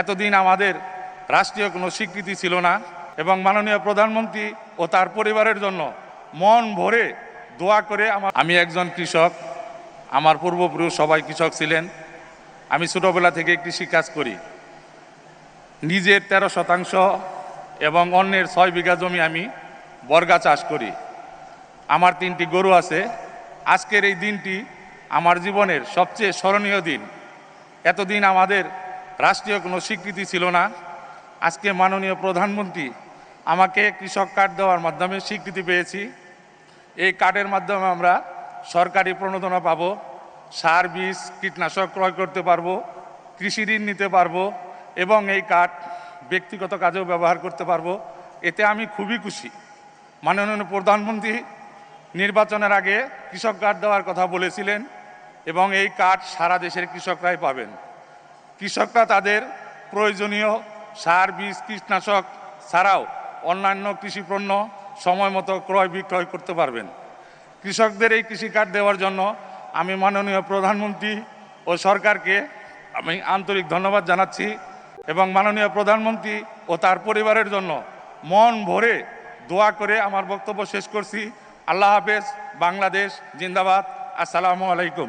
এতদিন আমাদের রাষ্ট্রীয় কোনো স্বীকৃতি ছিল না এবং মাননীয় প্রধানমন্ত্রী ও তার পরিবারের জন্য মন ভরে দোয়া করে আমি একজন কৃষক, আমার পূর্বপুরুষ সবাই কৃষক ছিলেন। আমি ছোটবেলা থেকে কৃষিকাজ করি। নিজের 13% এবং অন্যের 6 বিঘা জমি আমি বর্গা চাষ করি। আমার 3টি গরু আছে। আজকের এই দিনটি আমার জীবনের সবচেয়ে স্মরণীয় দিন। এতদিন আমাদের রাষ্ট্রীয় কোনো স্বীকৃতি ছিল না। আজকে মাননীয় প্রধানমন্ত্রী আমাকে কৃষক কার্ড দেওয়ার মাধ্যমে স্বীকৃতি পেয়েছি। এই কার্ডের মাধ্যমে আমরা সরকারি প্রণোদনা পাবো, সার, বীজ, কীটনাশক ক্রয় করতে পারবো, কৃষি ঋণ নিতে পারবো এবং এই কার্ড ব্যক্তিগত কাজেও ব্যবহার করতে পারবো। এতে আমি খুবই খুশি। মাননীয় প্রধানমন্ত্রী নির্বাচনের আগে কৃষক কার্ড দেওয়ার কথা বলেছিলেন এবং এই কার্ড সারা দেশের কৃষকরাই পাবেন। কৃষকরা তাদের প্রয়োজনীয় সার, বীজ, কীটনাশক ছাড়াও অন্যান্য কৃষিপণ্য সময় মতো ক্রয় বিক্রয় করতে পারবেন। কৃষকদের এই কৃষি কার্ড দেওয়ার জন্য আমি মাননীয় প্রধানমন্ত্রী ও সরকারকে আমি আন্তরিক ধন্যবাদ জানাচ্ছি এবং মাননীয় প্রধানমন্ত্রী ও তার পরিবারের জন্য মন ভরে দোয়া করে আমার বক্তব্য শেষ করছি। আল্লাহ হাফেজ। বাংলাদেশ জিন্দাবাদ। আসসালামু আলাইকুম।